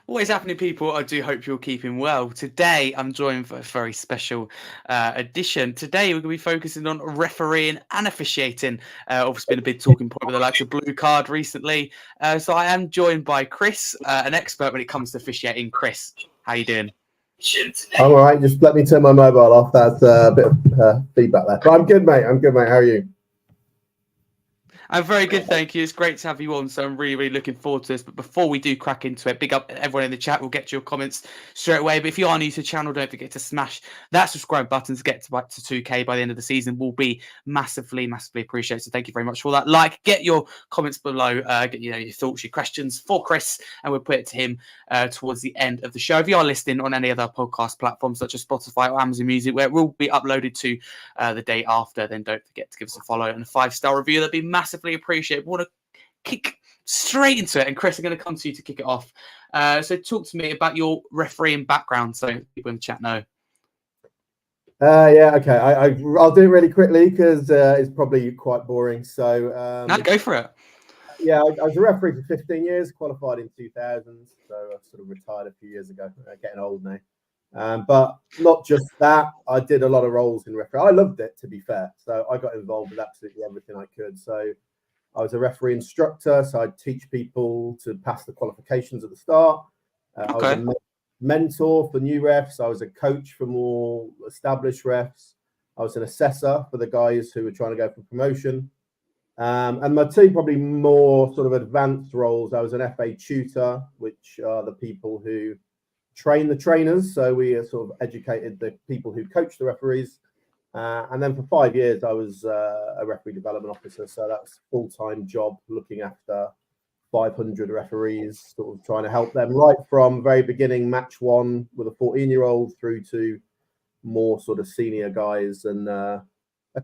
What is happening, people? I do hope you're keeping well. Today, I'm joined for a very special edition. Today, we're going to be focusing on refereeing and officiating. Obviously, been a big talking point with the likes of Blue Card recently. So I am joined by Chris, an expert when it comes to officiating. Chris, how you doing? I'm all right. Just let me turn my mobile off. That's a bit of feedback there. But I'm good, mate. I'm good, mate. How are you? I'm very good, thank you. It's great to have you on, so I'm really, really looking forward to this. But before we do crack into it, big up everyone in the chat. We'll get to your comments straight away. But if you are new to the channel, don't forget to smash that subscribe button to get to 2K by the end of the season. Will be massively, massively appreciated. So thank you very much for that. Get your comments below, get your thoughts, your questions for Chris, and we'll put it to him towards the end of the show. If you are listening on any other podcast platforms such as Spotify or Amazon Music, where it will be uploaded to the day after, then don't forget to give us a follow and a 5-star review. That'd be massively appreciated. We want to kick straight into it, and Chris, I'm going to come to you to kick it off. So talk to me about your refereeing background so people in the chat know. Yeah, okay. I'll do it really quickly because it's probably quite boring. So No, go for it. Yeah, I was a referee for 15 years, qualified in 2000. So I sort of retired a few years ago. Getting old now. But not just that, I did a lot of roles in referee. I loved it, to be fair. So I got involved with absolutely everything I could. So I was a referee instructor, so I'd teach people to pass the qualifications at the start. I was a mentor for new refs. I was a coach for more established refs. I was an assessor for the guys who were trying to go for promotion. And my two probably more sort of advanced roles, I was an FA tutor, which are the people who train the trainers. So we sort of educated the people who coach the referees. And then for 5 years, I was a referee development officer. So that's a full-time job looking after 500 referees, sort of trying to help them right from very beginning match one with a 14-year-old through to more sort of senior guys. And a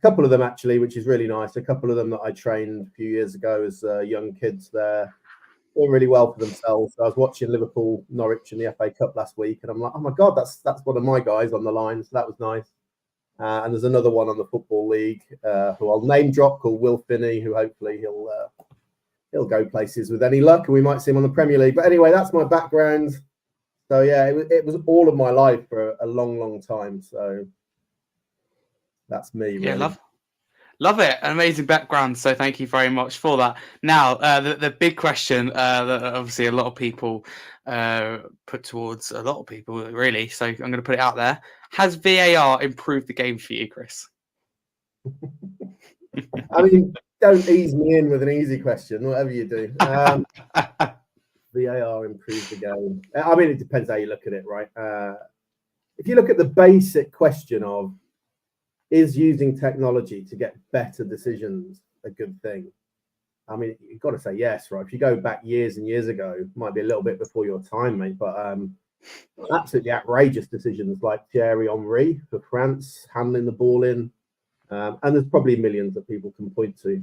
couple of them actually, which is really nice. A couple of them that I trained a few years ago as young kids there. Doing really well for themselves. So I was watching Liverpool Norwich in the FA Cup last week, and I'm like, oh my God, that's one of my guys on the line. So that was nice. And there's another one on the Football League who I'll name drop called Will Finney, who hopefully he'll go places with any luck, and we might see him on the Premier League. But anyway, that's my background. So yeah, it was all of my life for a long, long time. So that's me. Really. Yeah, love it. An amazing background. So thank you very much for that. Now, the big question that obviously a lot of people put towards a lot of people, really. So I'm going to put it out there. Has VAR improved the game for you, Chris? I mean, don't ease me in with an easy question, whatever you do. VAR improved the game. I mean, it depends how you look at it, right? If you look at the basic question of, is using technology to get better decisions a good thing? I mean, you've got to say yes, right? If you go back years and years ago, might be a little bit before your time, mate, but absolutely outrageous decisions like Thierry Henry for France, handling the ball in. And there's probably millions that people can point to.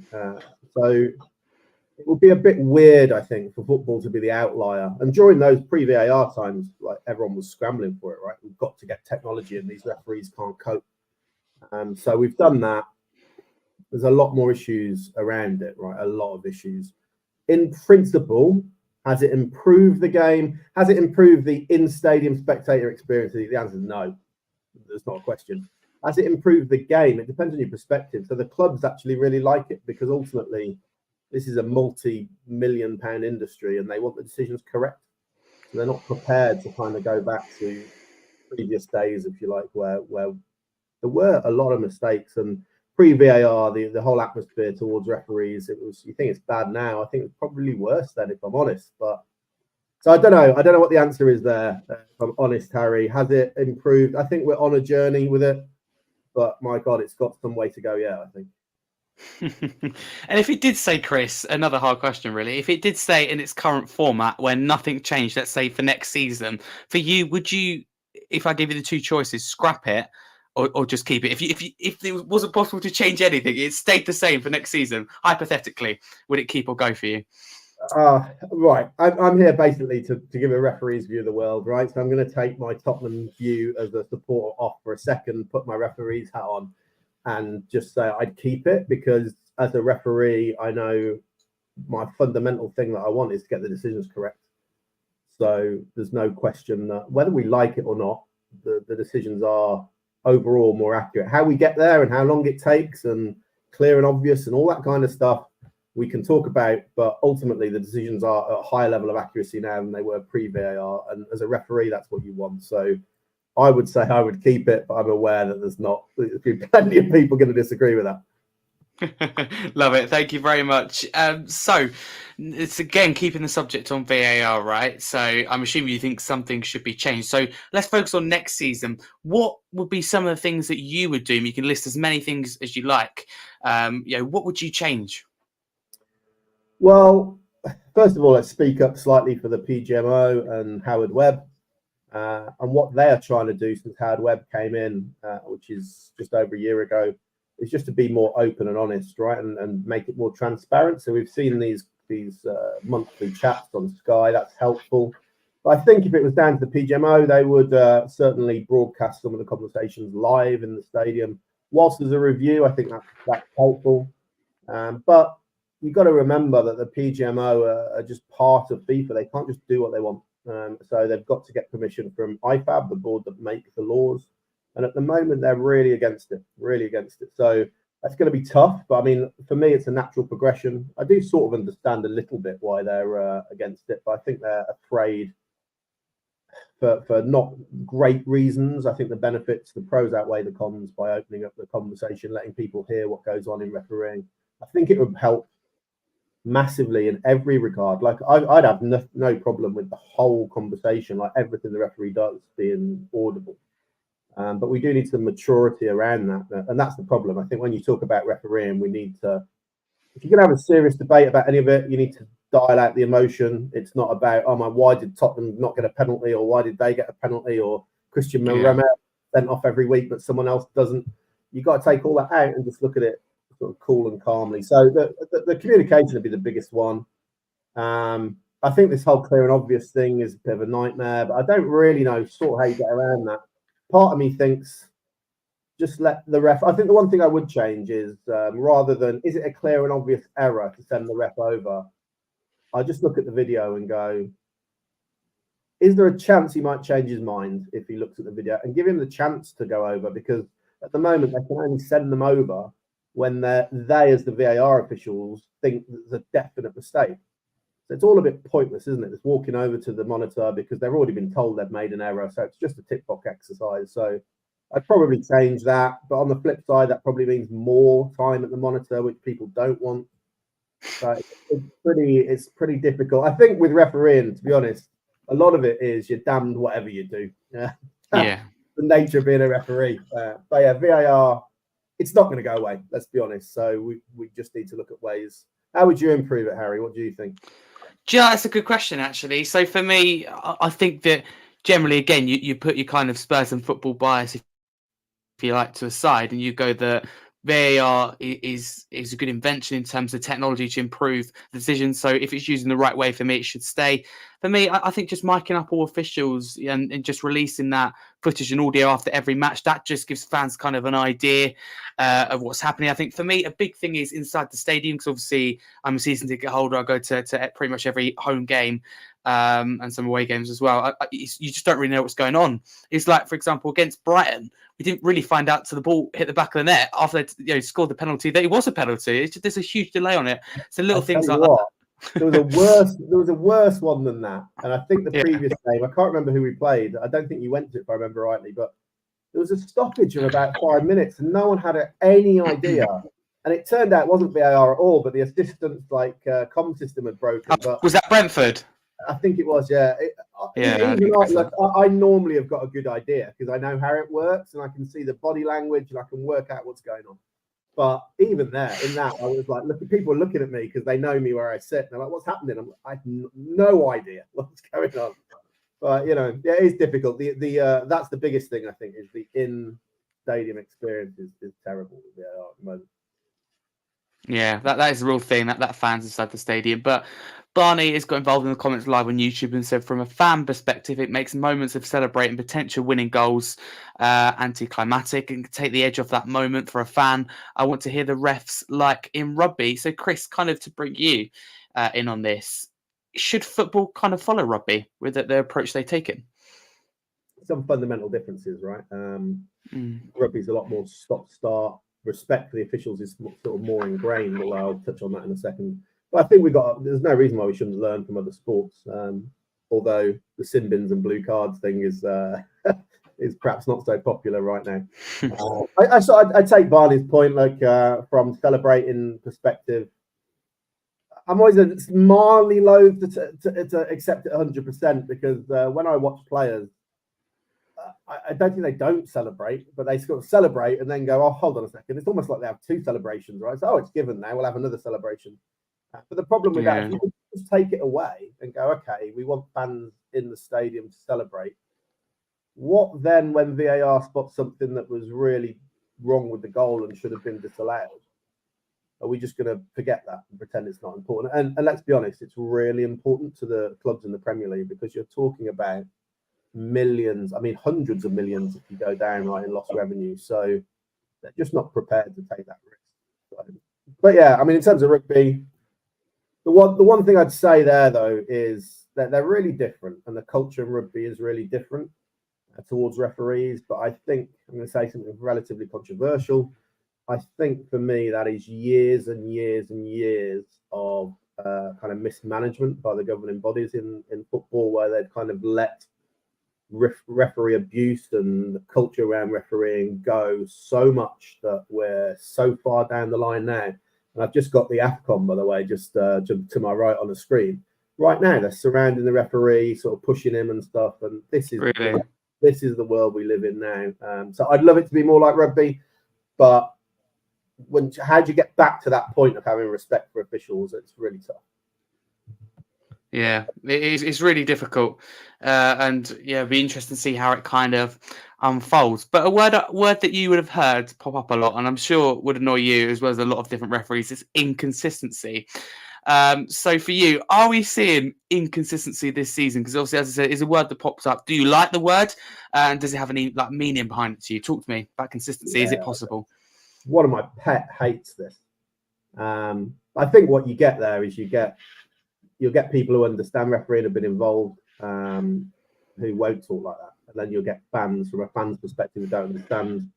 So it would be a bit weird, I think, for football to be the outlier. And during those pre-VAR times, like everyone was scrambling for it, right? We've got to get technology and these referees can't cope. So we've done that. There's a lot more issues around it, right? A lot of issues. In principle, has it improved the game? Has it improved the in-stadium spectator experience? The answer is no. There's not a question. Has it improved the game? It depends on your perspective. So the clubs actually really like it because ultimately this is a multi-million-pound industry and they want the decisions correct. So they're not prepared to kind of go back to previous days, if you like, where there were a lot of mistakes. And pre-VAR, the whole atmosphere towards referees, it was, you think it's bad now. I think it's probably worse then, if I'm honest. But so I don't know what the answer is there. If I'm honest, Harry, has it improved? I think we're on a journey with it, but my God, it's got some way to go. Yeah, I think. And if it did say, Chris, another hard question, really. If it did stay in its current format where nothing changed, let's say for next season, for you, would you, if I give you the two choices, scrap it or just keep it? If it wasn't possible to change anything, it stayed the same for next season, hypothetically, would it keep or go for you? Right. I'm here basically to give a referee's view of the world, right? So I'm going to take my Tottenham view as a supporter off for a second, put my referee's hat on, and just say I'd keep it because as a referee, I know my fundamental thing that I want is to get the decisions correct. So there's no question that whether we like it or not, the decisions are overall more accurate. How we get there and how long it takes and clear and obvious and all that kind of stuff we can talk about, but ultimately the decisions are at a higher level of accuracy now than they were pre-VAR. And as a referee, that's what you want. So I would say I would keep it, but I'm aware that there's plenty of people going to disagree with that. Love it. Thank you very much. So it's again keeping the subject on VAR, right? So I'm assuming you think something should be changed. So let's focus on next season. What would be some of the things that you would do? You can list as many things as you like. What would you change? Well, first of all, let's speak up slightly for the PGMO and Howard Webb and what they are trying to do since Howard Webb came in, which is just over a year ago, is just to be more open and honest, right, and make it more transparent. So we've seen these monthly chats on Sky. That's helpful. But I think if it was down to the PGMO, they would certainly broadcast some of the conversations live in the stadium. Whilst there's a review, I think that's helpful. But you've got to remember that the PGMO are just part of FIFA. They can't just do what they want. So they've got to get permission from IFAB, the board that make the laws. And at the moment, they're really against it. So that's going to be tough. But I mean, for me, it's a natural progression. I do sort of understand a little bit why they're against it, but I think they're afraid for not great reasons. I think the benefits, the pros outweigh the cons by opening up the conversation, letting people hear what goes on in refereeing. I think it would help massively in every regard. Like I'd have no problem with the whole conversation, like everything the referee does being audible. But we do need some maturity around that. And that's the problem. I think when you talk about refereeing, we need to, if you're going to have a serious debate about any of it, you need to dial out the emotion. It's not about, why did Tottenham not get a penalty, or why did they get a penalty, or Christian Romero sent off every week, but someone else doesn't. You've got to take all that out and just look at it sort of cool and calmly. So the communication would be the biggest one. I think this whole clear and obvious thing is a bit of a nightmare, but I don't really know sort of how you get around that. Part of me thinks just let the ref. I think the one thing I would change is rather than is it a clear and obvious error to send the ref over, I just look at the video and go, is there a chance he might change his mind if he looks at the video, and give him the chance to go over, because at the moment they can only send them over when they as the VAR officials think there's a definite mistake. So it's all a bit pointless, isn't it? It's walking over to the monitor because they've already been told they've made an error. So it's just a tick box exercise. So I'd probably change that. But on the flip side, that probably means more time at the monitor, which people don't want. So it's pretty difficult. I think with refereeing, to be honest, a lot of it is you're damned whatever you do. Yeah. The nature of being a referee. But yeah, VAR, it's not going to go away. Let's be honest. So we just need to look at ways. How would you improve it, Harry? What do you think? Yeah, that's a good question, actually. So for me, I think that generally, again, you put your kind of Spurs and football bias, if you like, to a side, and you go that VAR is a good invention in terms of technology to improve decisions. So if it's using the right way, for me, it should stay. For me, I think just miking up all officials and just releasing that footage and audio after every match, that just gives fans kind of an idea of what's happening. I think for me, a big thing is inside the stadium, because obviously I'm a season ticket holder. I go to pretty much every home game and some away games as well. You just don't really know what's going on. It's like, for example, against Brighton, we didn't really find out till the ball hit the back of the net after they scored the penalty that it was a penalty. There's a huge delay on it. So little things like that. There was a worse one than that. And I think the previous game, I can't remember who we played. I don't think you went to it, if I remember rightly, but there was a stoppage of about 5 minutes and no one had any idea. And it turned out it wasn't VAR at all, but the assistant's comm system had broken. But was that Brentford? I think it was, yeah. I normally have got a good idea because I know how it works and I can see the body language and I can work out what's going on. But even there, in that, I was like, look, people are looking at me because they know me where I sit. And they're like, what's happening? I have no idea what's going on. But, it is difficult. That's the biggest thing, I think, is the in-stadium experience is terrible with VAR at the moment. Yeah, that is the real thing, that fans inside the stadium. But Barney has got involved in the comments live on YouTube and said, from a fan perspective, it makes moments of celebrating potential winning goals anticlimactic and can take the edge off that moment for a fan. I want to hear the refs like in rugby. So, Chris, kind of to bring you in on this, should football kind of follow rugby with the approach they've taken? Some fundamental differences, right? Rugby's a lot more stop-start. Respect for the officials is sort of more ingrained, although I'll touch on that in a second. But I think there's no reason why we shouldn't learn from other sports. Although the sin bins and blue cards thing is is perhaps not so popular right now. I take Barney's point, like from celebrating perspective. I'm always mildly loath to accept it 100% because when I watch players, I don't think they don't celebrate, but they sort of celebrate and then go, oh, hold on a second. It's almost like they have two celebrations, right? So, it's given now. We'll have another celebration. But the problem with that is you can just take it away and go, okay, we want fans in the stadium to celebrate. What then when VAR spots something that was really wrong with the goal and should have been disallowed? Are we just going to forget that and pretend it's not important? And let's be honest, it's really important to the clubs in the Premier League because you're talking about millions, I mean, hundreds of millions if you go down right in lost revenue. So they're just not prepared to take that risk. But yeah, I mean, in terms of rugby, the one thing I'd say there though is that they're really different, and the culture in rugby is really different towards referees. But I think I'm going to say something relatively controversial. I think for me that is years and years and years of kind of mismanagement by the governing bodies in football, where they've kind of let referee abuse and the culture around refereeing go so much that we're so far down the line now. And I've just got the AFCON, by the way, just to my right on the screen. Right now, they're surrounding the referee, sort of pushing him and stuff. And this is the world we live in now. So I'd love it to be more like rugby, but how do you get back to that point of having respect for officials? It's really tough. Yeah, it's really difficult, and yeah, it'd be interesting to see how it kind of unfolds. But a word that you would have heard pop up a lot, and I'm sure would annoy you as well as a lot of different referees, is inconsistency. So for you, are we seeing inconsistency this season? Because obviously, as I said, it's a word that pops up. Do you like the word, and does it have any like meaning behind it to you? Talk to me about consistency. Is it possible? One of my pet hates this. I think what you get there is you'll get people who understand refereeing, have been involved, who won't talk like that. And then you'll get fans from a fan's perspective who don't understand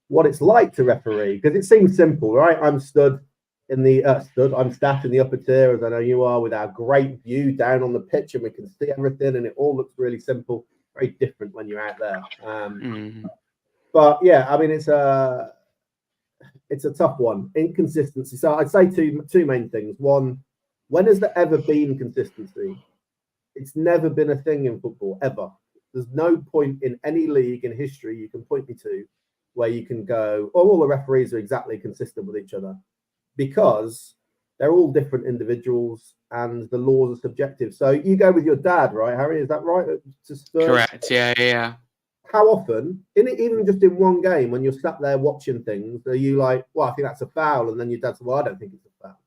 what it's like to referee. Because it seems simple, right? I'm stat in the upper tier, as I know you are, with our great view down on the pitch, and we can see everything, and it all looks really simple. Very different when you're out there. But yeah, I mean, it's a tough one. Inconsistency. So I'd say two main things. One, when has there ever been consistency? It's never been a thing in football, ever. There's no point in any league in history you can point me to where you can go, oh, all the referees are exactly consistent with each other, because they're all different individuals and the laws are subjective. So you go with your dad, right, Harry? Is that right? Correct. Yeah. How often, even just in one game, when you're sat there watching things, are you like, well, I think that's a foul, and then your dad's, well, I don't think it's a foul.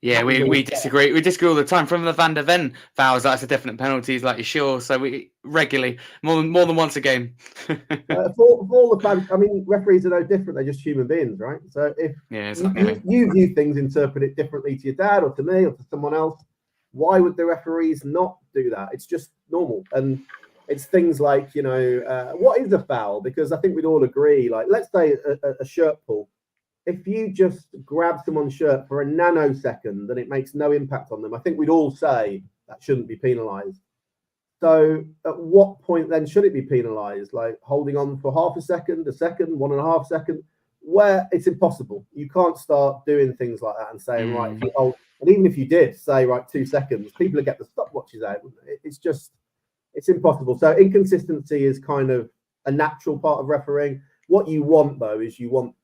Yeah, we disagree. We disagree all the time. From the Van der Ven fouls, that's a definite penalty. Like, you're sure? So we regularly, more than once a game. For all the fans, I mean, referees are no different. They're just human beings, right? So if you view things, interpret it differently to your dad or to me or to someone else, why would the referees not do that? It's just normal. And it's things like, what is a foul? Because I think we'd all agree, like, let's say a shirt pull. If you just grab someone's shirt for a nanosecond and it makes no impact on them, I think we'd all say that shouldn't be penalised. So at what point then should it be penalised? Like holding on for half a second, 1.5 seconds, where it's impossible. You can't start doing things like that and saying, right, if you hold, and even if you did say, right, 2 seconds, people would get the stopwatches out. It's impossible. So inconsistency is kind of a natural part of refereeing. What you want, though, is you want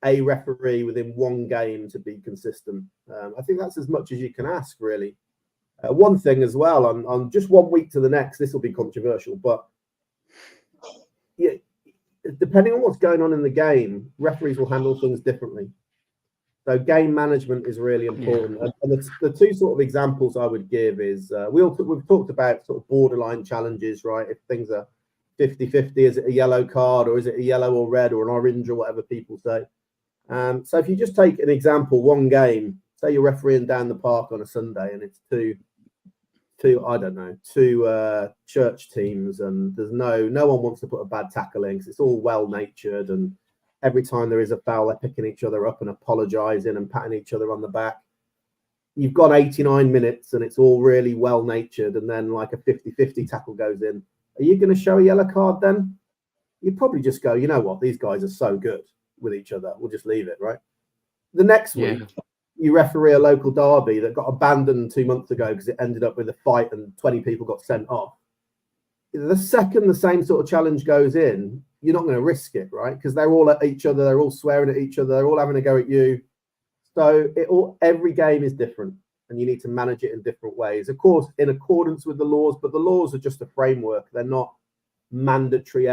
a referee within one game to be consistent. I think that's as much as you can ask, really. One thing as well, on just 1 week to the next, this will be controversial, but yeah, depending on what's going on in the game, referees will handle things differently. So game management is really important. Yeah. And the two sort of examples I would give is we've talked about sort of borderline challenges, right? If things are 50-50, is it a yellow card or is it a yellow or red or an orange or whatever people say? So if you just take an example, one game, say you're refereeing down the park on a Sunday and it's two two church teams, and there's no one wants to put a bad tackle in because it's all well natured, and every time there is a foul, they're picking each other up and apologising and patting each other on the back. You've got 89 minutes and it's all really well natured, and then like a 50-50 tackle goes in. Are you going to show a yellow card then? You'd probably just go, you know what, these guys are so good with each other, we'll just leave it, right? The next week, you referee a local derby that got abandoned 2 months ago because it ended up with a fight and 20 people got sent off. The second the same sort of challenge goes in, you're not going to risk it, right? Because they're all at each other, they're all swearing at each other, they're all having a go at you. So every game is different, and you need to manage it in different ways. Of course, in accordance with the laws, but the laws are just a framework. They're not mandatory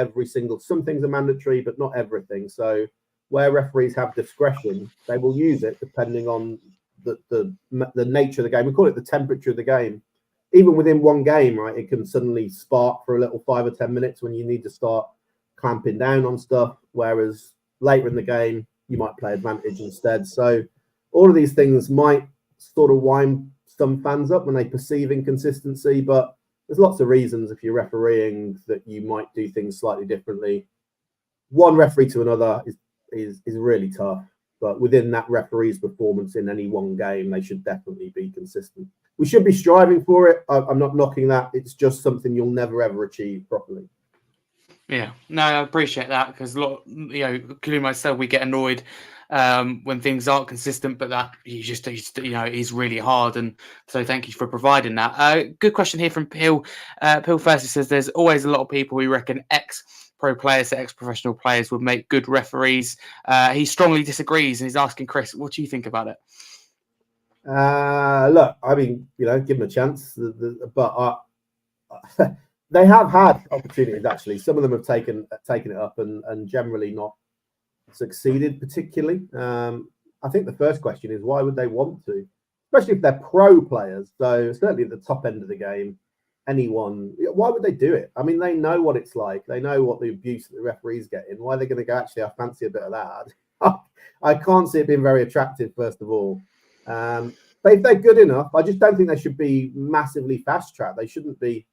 some things are mandatory, but not everything. So where referees have discretion, they will use it depending on the nature of the game. We call it the temperature of the game. Even within one game, right, it can suddenly spark for a little 5 or 10 minutes when you need to start clamping down on stuff, whereas later in the game, you might play advantage instead. So all of these things might sort of wind some fans up when they perceive inconsistency, but there's lots of reasons if you're refereeing that you might do things slightly differently. One referee to another is really tough, but within that referee's performance in any one game, they should definitely be consistent. We should be striving for it. I'm not knocking that. It's just something you'll never ever achieve properly. Yeah, no, I appreciate that, because a lot, including myself, we get annoyed when things aren't consistent, but that is really hard. And so thank you for providing that. Good question here from Pil. Pil first says there's always a lot of people who reckon ex-pro players, ex-professional players would make good referees. He strongly disagrees, and he's asking Chris, what do you think about it? Look, I mean, give them a chance, but they have had opportunities. Actually, some of them have taken it up and generally not succeeded particularly. I think the first question is, why would they want to, especially if they're pro players? So certainly at the top end of the game, why would they do it? I mean, they know what it's like. They know what the abuse that the referees get in. Why are they going to go, actually, I fancy a bit of that? I can't see it being very attractive, first of all. But if they're good enough, I just don't think they should be massively fast-tracked. They shouldn't be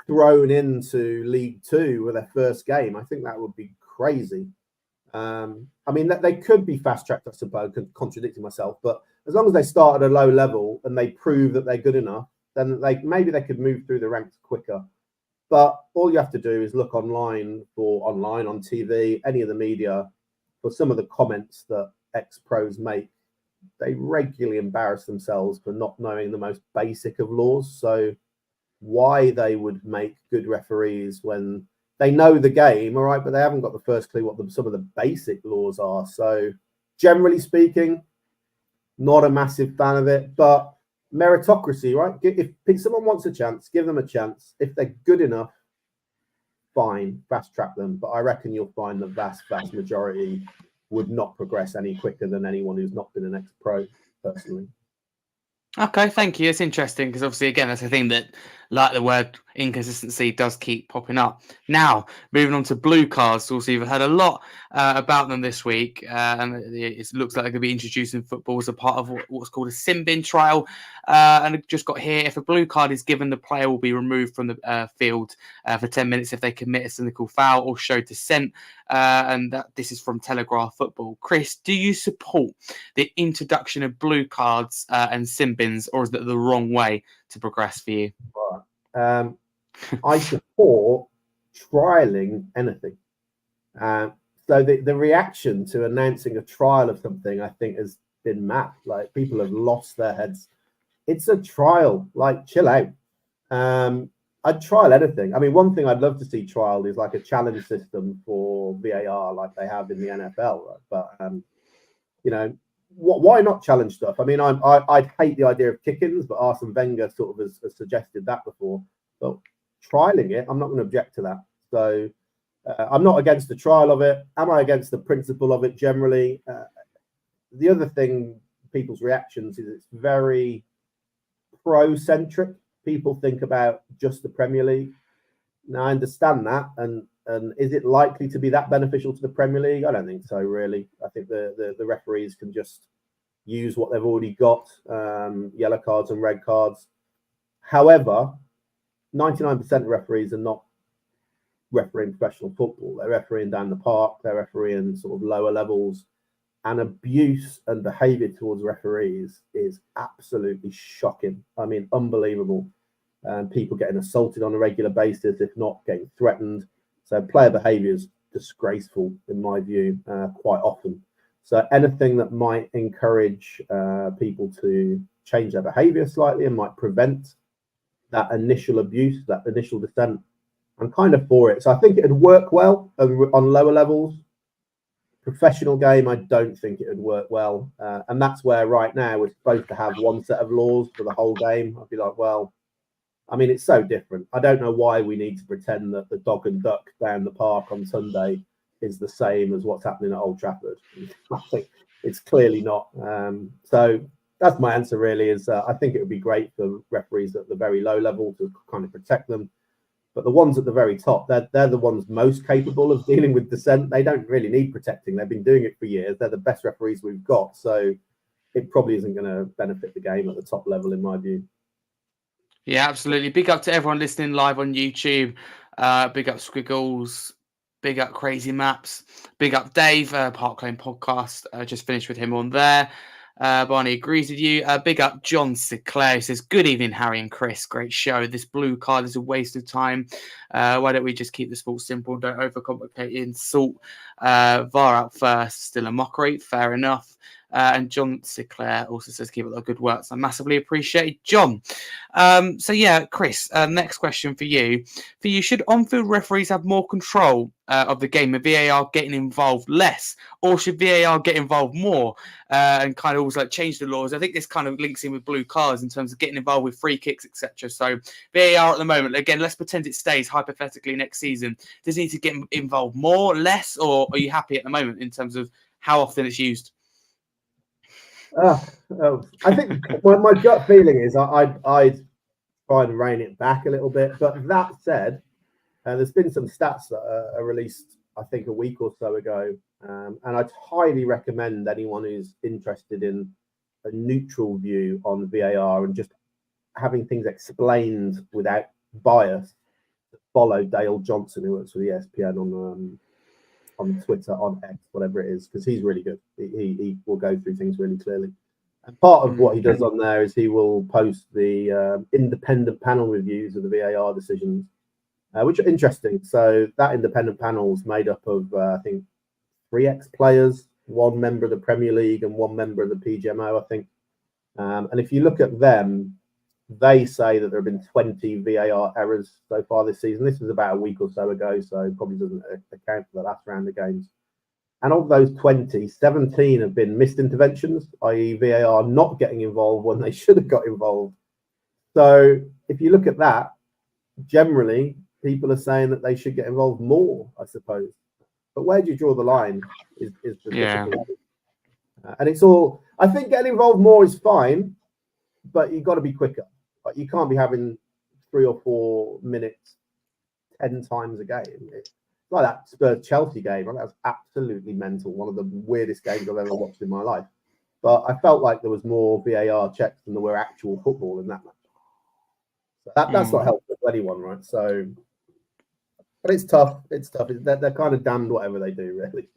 thrown into League Two with their first game. I think that would be crazy. I mean, they could be fast-tracked, I suppose, contradicting myself, but as long as they start at a low level and they prove that they're good enough, then maybe they could move through the ranks quicker. But all you have to do is look online, on TV, any of the media, for some of the comments that ex-pros make. They regularly embarrass themselves for not knowing the most basic of laws. So why they would make good referees when they know the game, all right, but they haven't got the first clue what some of the basic laws are. So generally speaking, not a massive fan of it, but meritocracy, right? If someone wants a chance, give them a chance. If they're good enough, fine, fast track them. But I reckon you'll find the vast majority would not progress any quicker than anyone who's not been an ex-pro, personally. Okay, thank you. It's interesting because obviously, again, that's a thing that, like the word inconsistency, does keep popping up. Now, moving on to blue cards. Also, you've had a lot about them this week, and it looks like they're going to be introduced in football as a part of what's called a sin bin trial. And it just got here: if a blue card is given, the player will be removed from the field for 10 minutes if they commit a cynical foul or show dissent. And this is from Telegraph Football. Chris, do you support the introduction of blue cards and sin bins, or is that the wrong way to progress for you? I support trialing anything. So the reaction to announcing a trial of something, I think, has been mad. Like, people have lost their heads. It's a trial. Like, chill out. I'd trial anything. I mean, one thing I'd love to see trialed is like a challenge system for VAR, like they have in the NFL. Right? But why not challenge stuff? I mean, I'd hate the idea of kick-ins, but Arsene Wenger sort of has suggested that before. But trialing it, I'm not going to object to that. So I'm not against the trial of it. Am I against the principle of it generally? The other thing, people's reactions, is it's very pro-centric. People think about just the Premier League. Now, I understand that, and is it likely to be that beneficial to the Premier League? I don't think so, really. I think the referees can just use what they've already got, yellow cards and red cards. However, 99% of referees are not refereeing professional football. They're refereeing down the park. They're refereeing sort of lower levels. And abuse and behaviour towards referees is absolutely shocking. I mean, unbelievable. People getting assaulted on a regular basis, if not getting threatened. So player behaviour is disgraceful, in my view, quite often. So anything that might encourage people to change their behaviour slightly and might prevent that initial abuse, that initial dissent, I'm kind of for it. So I think it'd work well on lower levels. Professional game, I don't think it would work well. And that's where right now we're supposed to have one set of laws for the whole game. I'd be like, well, I mean, it's so different. I don't know why we need to pretend that the dog and duck down the park on Sunday is the same as what's happening at Old Trafford. I think it's clearly not. So that's my answer really is I think it would be great for referees at the very low level to kind of protect them. But the ones at the very top, they're the ones most capable of dealing with dissent. They don't really need protecting. They've been doing it for years. They're the best referees we've got. So it probably isn't going to benefit the game at the top level, in my view. Yeah, absolutely. Big up to everyone listening live on YouTube. Big up Squiggles. Big up Crazy Maps. Big up Dave, Park Lane Podcast. Just finished with him on there. Barney agrees with you. Big up John Sinclair. He says, good evening, Harry and Chris. Great show. This blue card is a waste of time. Why don't we just keep the sport simple? Don't overcomplicate it. Sort VAR out first. Still a mockery. Fair enough. And John Sinclair also says, keep up the good work. So I massively appreciate John. So yeah, Chris, next question for you. Should on-field referees have more control of the game and VAR getting involved less? Or should VAR get involved more and kind of always like change the laws? I think this kind of links in with blue cards in terms of getting involved with free kicks, etc. So VAR at the moment, again, let's pretend it stays hypothetically next season. Does it need to get involved more, less, or are you happy at the moment in terms of how often it's used? I think my gut feeling is I'd try and rein it back a little bit. But that said, there's been some stats that are released, I think, a week or so ago. And I'd highly recommend anyone who's interested in a neutral view on VAR and just having things explained without bias to follow Dale Johnson, who works for the ESPN on Twitter, on X, whatever it is, because he's really good. He will go through things really clearly. And part of what he does on there is he will post the independent panel reviews of the VAR decisions, which are interesting. So that independent panel is made up of, I think, 3 ex-players, 1 member of the Premier League and 1 member of the PGMO, I think. And if you look at them, they say that there have been 20 VAR errors so far this season. This was about a week or so ago, so probably doesn't account for the last round of games. And of those 20, 17 have been missed interventions, i.e. VAR not getting involved when they should have got involved. So if you look at that, generally, people are saying that they should get involved more, I suppose. But where do you draw the line is the difficulty. And it's all, I think getting involved more is fine, but you've got to be quicker. Like you can't be having 3 or 4 minutes 10 times a game. It's like that Spurs-Chelsea game. Right? That was absolutely mental. One of the weirdest games I've ever watched in my life. But I felt like there was more VAR checks than there were actual football in that match. So that's not helpful to anyone, right? So, but it's tough. It's tough. They're kind of damned whatever they do, really.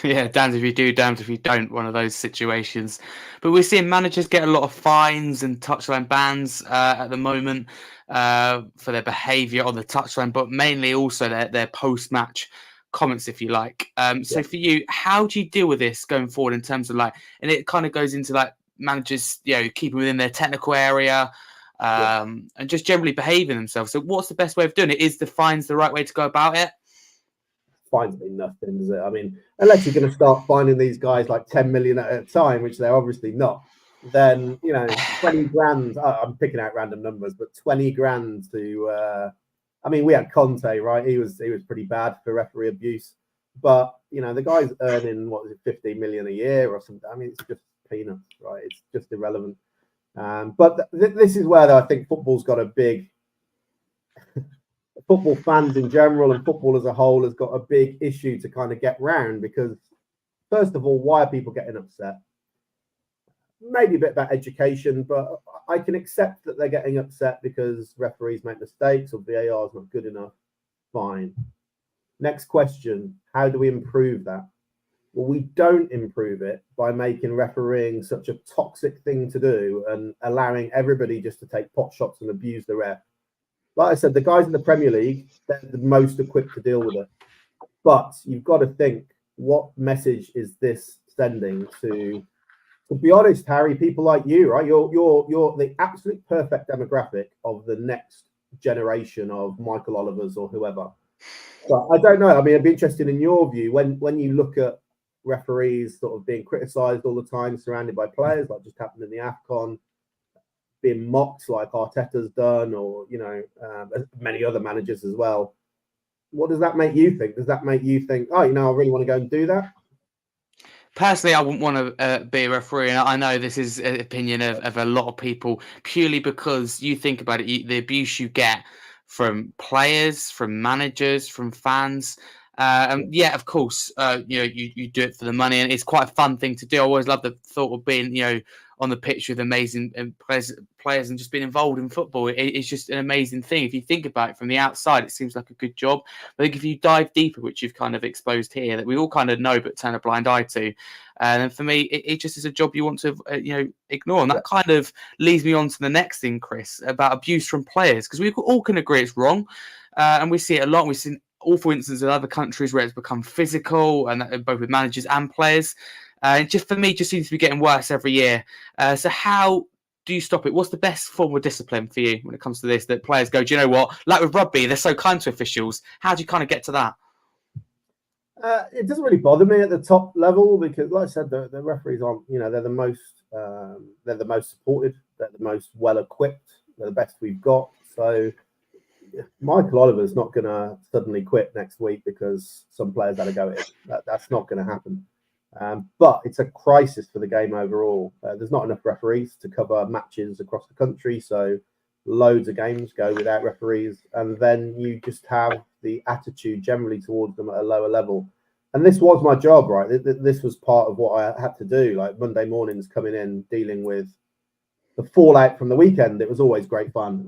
Yeah, damned if you do, damned if you don't, one of those situations. But we're seeing managers get a lot of fines and touchline bans at the moment for their behaviour on the touchline, but mainly also their post-match comments, if you like. So for you, how do you deal with this going forward in terms of like, and it kind of goes into like managers, keeping within their technical area and just generally behaving themselves. So what's the best way of doing it? Is the fines the right way to go about it? Fines mean nothing, does it? I mean, unless you're going to start fining these guys like 10 million at a time, which they're obviously not, then 20 grand. I'm picking out random numbers, but 20 grand to. I mean, we had Conte, right? He was pretty bad for referee abuse, but the guy's earning 15 million a year or something. I mean, it's just peanuts, right? It's just irrelevant. But this is where I think football's got a big. Football fans in general and football as a whole has got a big issue to kind of get round because, first of all, why are people getting upset? maybe a bit about education, but I can accept that they're getting upset because referees make mistakes or VAR is not good enough. Fine. Next question, how do we improve that? Well, we don't improve it by making refereeing such a toxic thing to do and allowing everybody just to take pot shots and abuse the ref. Like I said, the guys in the Premier League, they're the most equipped to deal with it. But you've got to think, what message is this sending to be honest, Harry, people like you, right? You're the absolute perfect demographic of the next generation of Michael Olivers or whoever. But I don't know. I mean, I'd be interested in your view when you look at referees sort of being criticised all the time, surrounded by players, like just happened in the AFCON, being mocked like Arteta's done, or many other managers as well. What does that make you think? Does that make you think, oh, I really want to go and do that? Personally, I wouldn't want to be a referee, and I know this is an opinion of a lot of people, purely because you think about it, the abuse you get from players, from managers, from fans. Yeah, of course, you do it for the money, and it's quite a fun thing to do. I always love the thought of being, on the pitch with amazing players and just being involved in football. It's just an amazing thing. If you think about it from the outside, it seems like a good job. I think if you dive deeper, which you've kind of exposed here, that we all kind of know but turn a blind eye to, and for me, it just is a job you want to ignore. And that kind of leads me on to the next thing, Chris, about abuse from players, because we all can agree it's wrong, and we see it a lot. We've seen awful instances in other countries where it's become physical, and both with managers and players. Just for me, it just seems to be getting worse every year. So how do you stop it? What's the best form of discipline for you when it comes to this? That players go, do you know what? Like with rugby, they're so kind to officials. How do you kind of get to that? It doesn't really bother me at the top level because, like I said, the referees aren't. They're the most supported. They're the most well equipped. They're the best we've got. So Michael Oliver's not going to suddenly quit next week because some players had a go at him. That's not going to happen. But it's a crisis for the game overall. There's not enough referees to cover matches across the country, so loads of games go without referees, and then you just have the attitude generally towards them at a lower level. And this was my job, right? This was part of what I had to do, like Monday mornings coming in, dealing with the fallout from the weekend. It was always great fun.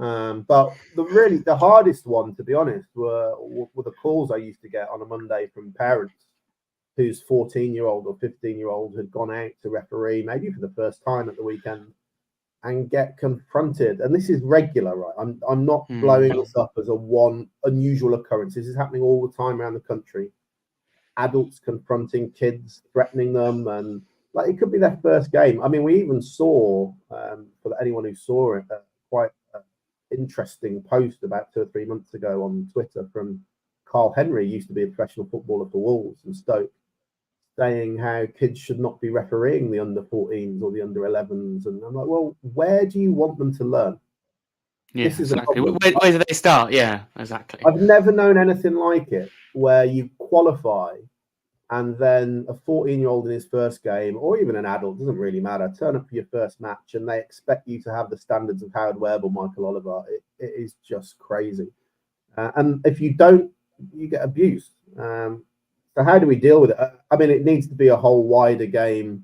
But the hardest one, to be honest, were the calls I used to get on a Monday from parents whose 14-year-old or 15-year-old had gone out to referee, maybe for the first time at the weekend, and get confronted. And this is regular, right? I'm not blowing this up as a one unusual occurrence. This is happening all the time around the country. Adults confronting kids, threatening them, and like it could be their first game. I mean, we even saw, for anyone who saw it, quite an interesting post about 2 or 3 months ago on Twitter from Carl Henry, used to be a professional footballer for Wolves and Stoke, saying how kids should not be refereeing the under-14s or the under-11s. And I'm like, well, where do you want them to learn? Yeah, this is exactly. Where do they start? Yeah, exactly. I've never known anything like it, where you qualify and then a 14-year-old in his first game, or even an adult, doesn't really matter, turn up for your first match and they expect you to have the standards of Howard Webb or Michael Oliver. It is just crazy. And if you don't, you get abused. So how do we deal with it? I mean, it needs to be a whole wider game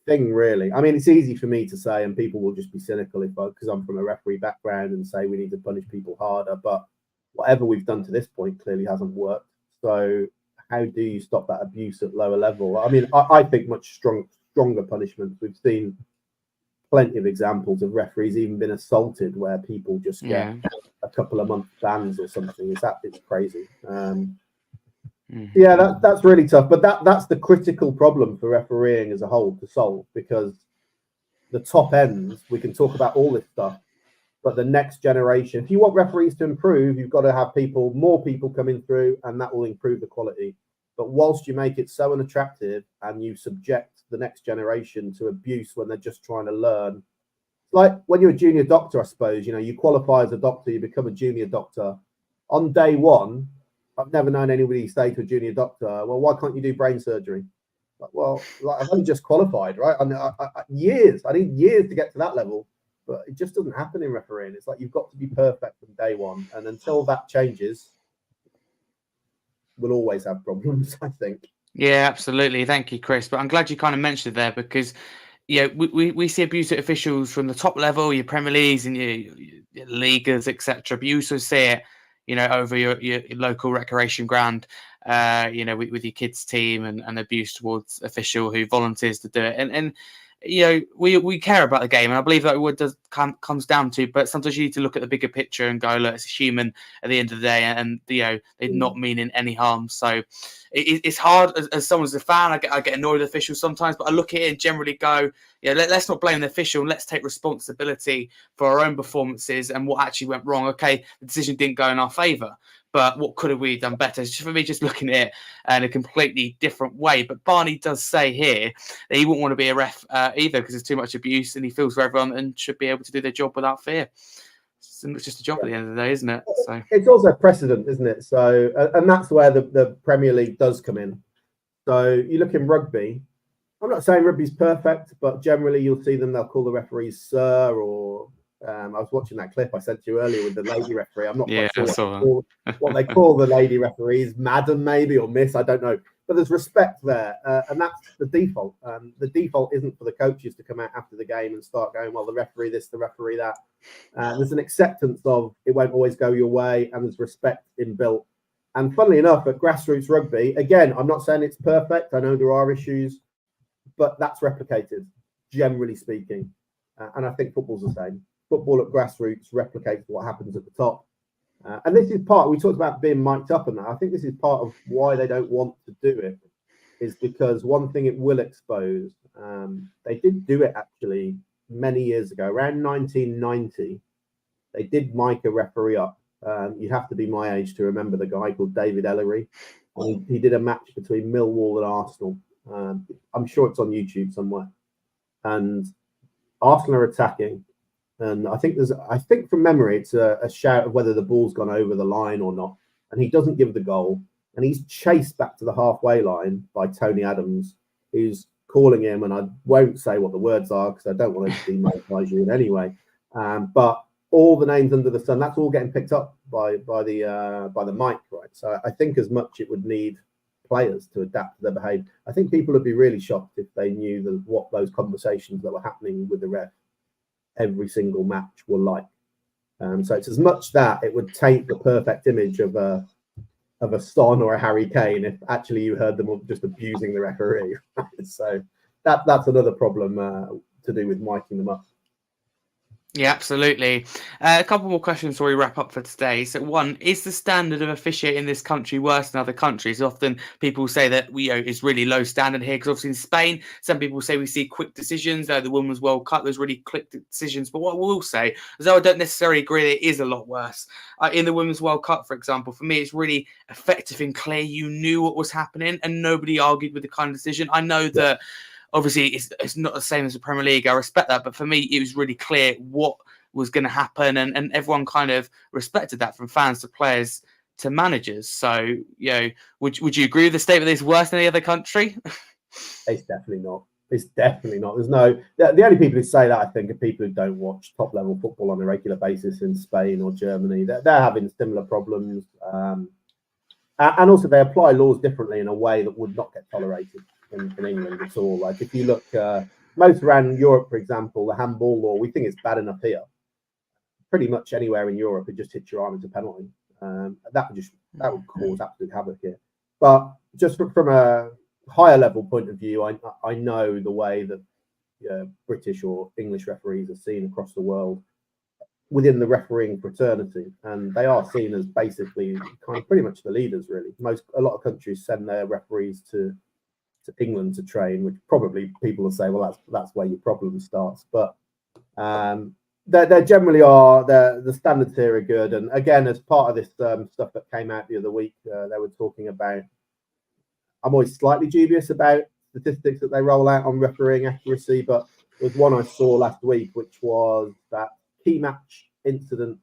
thing, really. I mean, it's easy for me to say, and people will just be cynical because I'm from a referee background and say we need to punish people harder. But whatever we've done to this point clearly hasn't worked. So how do you stop that abuse at lower level? I mean, I think much stronger punishments. We've seen plenty of examples of referees even been assaulted where people just get a couple of months bans or something. It's crazy. Yeah, that's really tough. But that's the critical problem for refereeing as a whole to solve, because the top ends, we can talk about all this stuff, but the next generation, if you want referees to improve, you've got to have more people coming through, and that will improve the quality. But whilst you make it so unattractive and you subject the next generation to abuse when they're just trying to learn, like when you're a junior doctor, I suppose, you qualify as a doctor, you become a junior doctor. On day one, I've never known anybody say to a junior doctor, well, why can't you do brain surgery? I've only just qualified, right? I need years to get to that level, but it just doesn't happen in refereeing. It's like you've got to be perfect from day one. And until that changes, we'll always have problems, I think. Yeah, absolutely. Thank you, Chris. But I'm glad you kind of mentioned it there, because Yeah, we see abuse at officials from the top level, your Premier Leagues and your leaguers, etc. But you also see it, over your local recreation ground, with your kids' team and abuse towards official who volunteers to do it. And we care about the game, and I believe that what does comes down to. But sometimes you need to look at the bigger picture and go, look, it's a human at the end of the day, and they're not meaning any harm. So it's hard as someone as a fan. I get annoyed with officials sometimes, but I look at it and generally go, let's not blame the official. And let's take responsibility for our own performances and what actually went wrong. Okay, the decision didn't go in our favour, but what could have we done better? It's for me, just looking at it in a completely different way. But Barney does say here that he wouldn't want to be a ref either because there's too much abuse, and he feels for everyone and should be able to do their job without fear. It's just a job at the end of the day, isn't it? So it's also precedent, isn't it? So, and that's where the Premier League does come in. So you look in rugby. I'm not saying rugby's perfect, but generally you'll see them. They'll call the referees sir, or I was watching that clip I sent you earlier with the lady referee. I'm not quite sure what they call the lady referees, madam maybe, or miss. I don't know. But there's respect there, and that's the default. The default isn't for the coaches to come out after the game and start going, well, the referee this, the referee that. There's an acceptance of it won't always go your way, and there's respect inbuilt. And funnily enough, at grassroots rugby, again, I'm not saying it's perfect. I know there are issues, but that's replicated, generally speaking. And I think football's the same. Football at grassroots replicates what happens at the top. And this is part, we talked about being mic'd up and that. I think this is part of why they don't want to do it, is because one thing it will expose, they did do it actually many years ago, around 1990, they did mic a referee up. You'd have to be my age to remember the guy called David Ellery. He did a match between Millwall and Arsenal. I'm sure it's on YouTube somewhere. And Arsenal are attacking. And I think from memory, it's a shout of whether the ball's gone over the line or not. And he doesn't give the goal. And he's chased back to the halfway line by Tony Adams, who's calling him. And I won't say what the words are because I don't want to demonetize you in any way. But all the names under the sun, that's all getting picked up by the mic, right? So I think as much it would need players to adapt to their behaviour. I think people would be really shocked if they knew what those conversations that were happening with the ref every single match were like. So it's as much that it would take the perfect image of a Son or a Harry Kane if actually you heard them just abusing the referee. So that's another problem to do with miking them up. Yeah, absolutely. A couple more questions before we wrap up for today. So, one, is the standard of officiating in this country worse than other countries? Often people say that it's really low standard here because obviously in Spain, some people say we see quick decisions. The Women's World Cup, there's really quick decisions. But what we'll say, although I don't necessarily agree that it is a lot worse, in the Women's World Cup, for example, for me, it's really effective and clear. You knew what was happening and nobody argued with the kind of decision. I know that obviously it's not the same as the Premier League. I respect that. But for me, it was really clear what was going to happen. And everyone kind of respected that, from fans to players to managers. So, would you agree with the statement that it's worse than any other country? It's definitely not. It's definitely not. There's no... The only people who say that, I think, are people who don't watch top-level football on a regular basis in Spain or Germany. They're having similar problems. And also, they apply laws differently in a way that would not get tolerated in England at all. Like, if you look most around Europe, for example, the handball law, we think it's bad enough here. Pretty much anywhere in Europe, it just hits your arm as a penalty. That would cause absolute havoc here. But just from a higher level point of view, I know the way that British or English referees are seen across the world within the refereeing fraternity, and they are seen as basically kind of pretty much the leaders. Really, a lot of countries send their referees to England to train, which probably people will say, well, that's where your problem starts. But there generally are the standards here are good. And again, as part of this stuff that came out the other week, they were talking about. I'm always slightly dubious about statistics that they roll out on refereeing accuracy, but there's one I saw last week, which was that key match incidents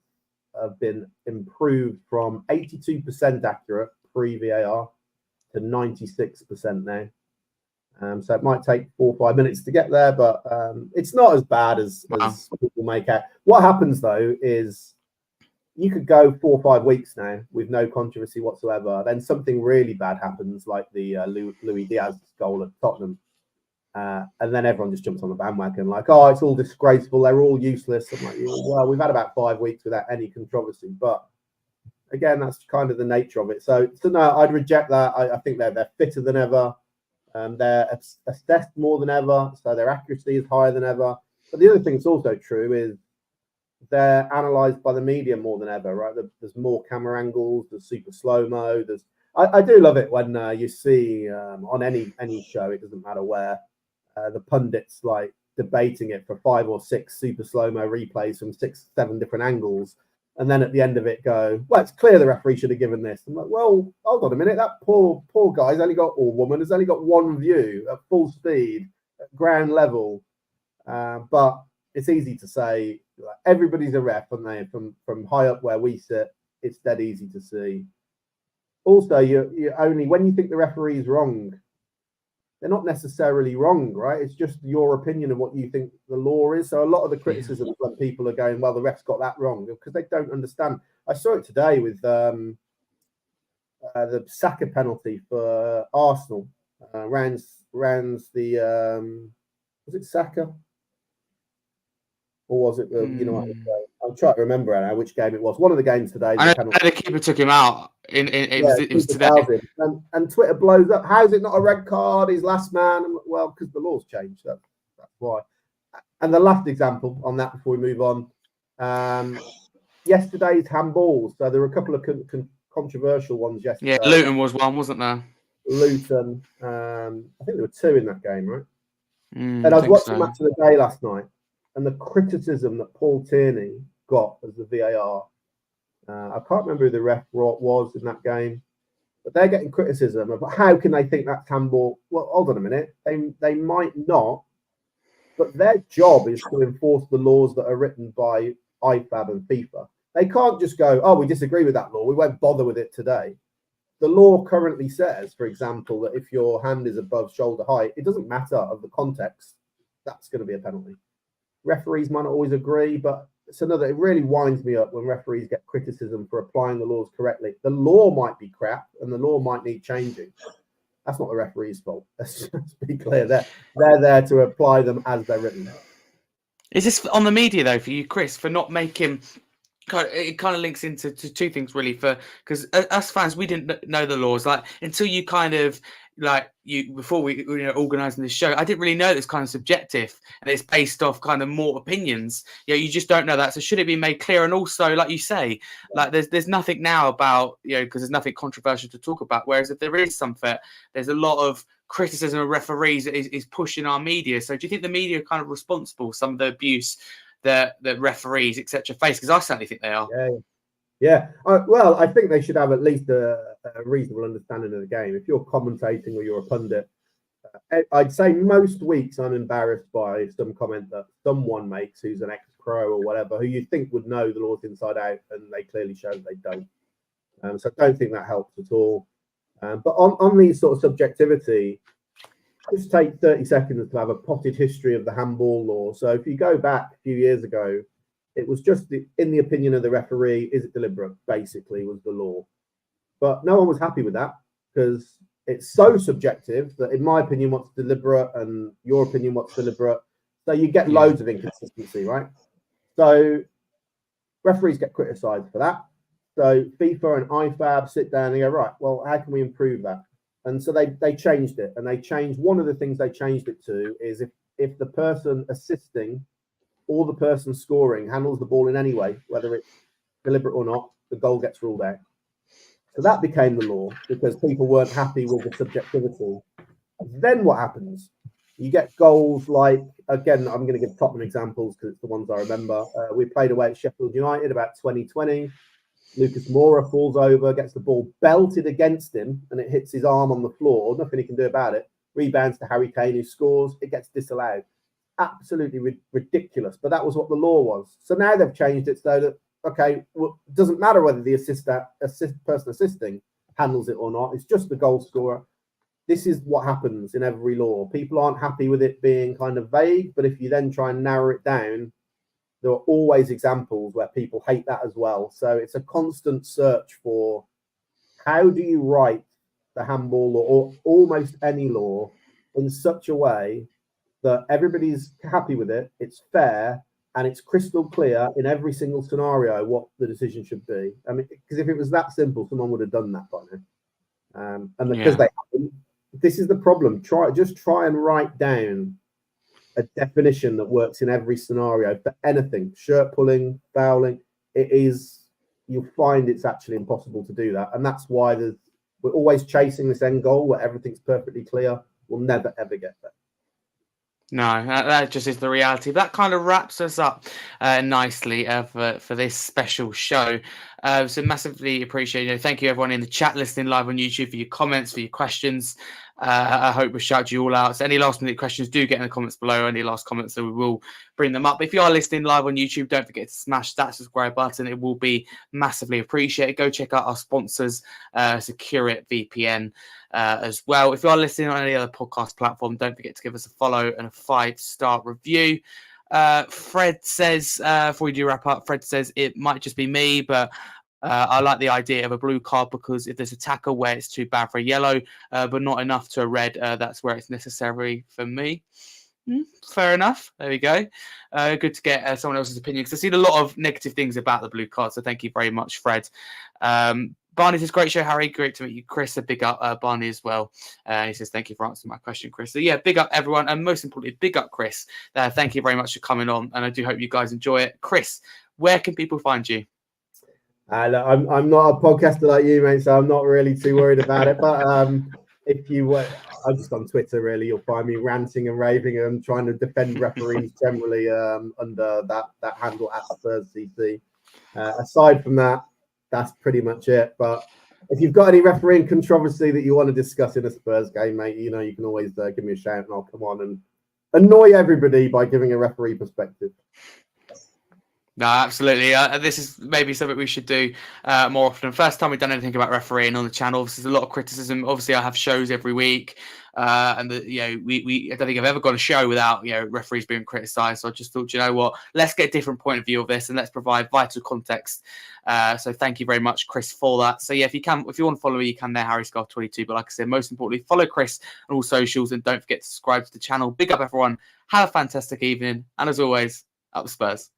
have been improved from 82% accurate pre-VAR to 96% now. So it might take 4 or 5 minutes to get there, but it's not as bad as people make out. What happens, though, is you could go 4 or 5 weeks now with no controversy whatsoever. Then something really bad happens, like the Luis Diaz goal at Tottenham. And then everyone just jumps on the bandwagon like, oh, it's all disgraceful. They're all useless. I'm like, well, we've had about 5 weeks without any controversy. But again, that's kind of the nature of it. So no, I'd reject that. I think they're fitter than ever. They're assessed more than ever. So their accuracy is higher than ever. But the other thing that's also true is they're analysed by the media more than ever, right? There's more camera angles. There's super slow-mo. I do love it when you see on any show, it doesn't matter where, the pundits like debating it for 5 or 6 super slow-mo replays from 6, 7 different angles. And then at the end of it go, well, it's clear the referee should have given this. I'm like, well, hold on a minute. That poor guy's only got, or woman has only got one view at full speed, at ground level. But it's easy to say, like, everybody's a ref, and they from high up where we sit, it's dead easy to see. Also, you only, when you think the referee is wrong, they're not necessarily wrong, right? It's just your opinion of what you think the law is. So a lot of the criticism when people are going, well, the ref's got that wrong, because they don't understand. I saw it today with the Saka penalty for Arsenal. Rounds the was it Saka? Or was it the United game? I'm trying to remember now which game it was. One of the games today. I know the keeper took him out. It was today. And Twitter blows up. How's it not a red card? He's last man. Well, because the law's changed. That's why. And the last example on that before we move on. Yesterday's handballs. So there were a couple of controversial ones yesterday. Yeah, Luton was one, wasn't there? Luton. I think there were 2 in that game, right? And I was watching Match of the Day last night. And the criticism that Paul Tierney got as the VAR, I can't remember who the ref was in that game, but they're getting criticism of how can they think that's handball? Well, hold on a minute. They might not, but their job is to enforce the laws that are written by IFAB and FIFA. They can't just go, oh, we disagree with that law. We won't bother with it today. The law currently says, for example, that if your hand is above shoulder height, it doesn't matter of the context. That's going to be a penalty. Referees might not always agree, but it really winds me up when referees get criticism for applying the laws correctly. The law might be crap and the law might need changing. That's not the referee's fault. Let's be clear. They're there to apply them as they're written. Is this on the media, though, for you, Chris, for not making... It kind of links into 2 things, really, because us fans, we didn't know the laws. Like, until you kind of... before we organising this show, I didn't really know it's kind of subjective and it's based off kind of more opinions. You just don't know that. So should it be made clear? And also, like you say, like there's nothing now about, because there's nothing controversial to talk about. Whereas if there is something, there's a lot of criticism of referees that is pushing our media. So do you think the media are kind of responsible for some of the abuse that referees, etc., face? Because I certainly think they are. Yeah. Well, I think they should have at least a reasonable understanding of the game. If you're commentating or you're a pundit, I'd say most weeks I'm embarrassed by some comment that someone makes who's an ex-pro or whatever, who you think would know the laws inside out, and they clearly show they don't. So I don't think that helps at all. But on these sort of subjectivity, just take 30 seconds to have a potted history of the handball law. So if you go back a few years ago, it was just in the opinion of the referee, is it deliberate, basically, was the law. But no one was happy with that because it's so subjective that, in my opinion, what's deliberate and your opinion, what's deliberate. So you get loads of inconsistency, right? So referees get criticised for that. So FIFA and IFAB sit down and go, right, well, how can we improve that? And so they changed it. And they changed, one of the things they changed it to is if the person assisting or the person scoring handles the ball in any way, whether it's deliberate or not, the goal gets ruled out. So that became the law because people weren't happy with the subjectivity. Then what happens? You get goals like, again, I'm going to give Tottenham examples because it's the ones I remember. We played away at Sheffield United about 2020. Lucas Moura falls over, gets the ball belted against him, and it hits his arm on the floor. Nothing he can do about it. Rebounds to Harry Kane, who scores. It gets disallowed. Absolutely ridiculous, but that was what the law was. So now they've changed it so that, okay, well, it doesn't matter whether the person assisting handles it or not. It's just the goal scorer. This is what happens in every law. People aren't happy with it being kind of vague, but if you then try and narrow it down, there are always examples where people hate that as well. So it's a constant search for how do you write the handball law or almost any law in such a way that everybody's happy with it, it's fair, and it's crystal clear in every single scenario what the decision should be. I mean, because if it was that simple, someone would have done that by now. And because they haven't, this is the problem. Try and write down a definition that works in every scenario for anything. Shirt pulling, fouling. You'll find it's actually impossible to do that, and that's why we're always chasing this end goal where everything's perfectly clear. We'll never ever get there. No, that just is the reality. That kind of wraps us up nicely for this special show. So massively appreciate it. Thank you everyone in the chat listening live on YouTube for your comments, for your questions. I hope we shout you all out. So any last minute questions, do get in the comments below. Any last comments, so we will bring them up. If you are listening live on YouTube, don't forget to smash that subscribe button. It will be massively appreciated. Go check out our sponsors, Secureit VPN, as well. If you are listening on any other podcast platform, don't forget to give us a follow and a 5-star review. Fred says, before we do wrap up, Fred says it might just be me, but I like the idea of a blue card because if there's a tackle where it's too bad for a yellow, but not enough to a red, that's where it's necessary for me. Fair enough. There we go. Good to get someone else's opinion, because I've seen a lot of negative things about the blue card. So thank you very much, Fred. Barney says, great show, Harry. Great to meet you. Chris, a big up Barney as well. He says, thank you for answering my question, Chris. So yeah, big up everyone. And most importantly, big up Chris. Thank you very much for coming on. And I do hope you guys enjoy it. Chris, where can people find you? I'm not a podcaster like you, mate, so I'm not really too worried about it. But if you were, I'm just on Twitter, really, you'll find me ranting and raving and trying to defend referees generally under that handle at SpursCC. Aside from that, that's pretty much it. But if you've got any refereeing controversy that you want to discuss in a Spurs game, mate, you know, you can always give me a shout and I'll come on and annoy everybody by giving a referee perspective. No, absolutely. This is maybe something we should do more often. First time we've done anything about refereeing on the channel. Obviously, there's a lot of criticism. Obviously, I have shows every week, and we I don't think I've ever got a show without referees being criticised. So I just thought, you know what, let's get a different point of view of this and let's provide vital context. So thank you very much, Chris, for that. So yeah, if you want to follow me, you can there, HarryScarf22. But like I said, most importantly, follow Chris on all socials and don't forget to subscribe to the channel. Big up, everyone. Have a fantastic evening, and as always, up the Spurs.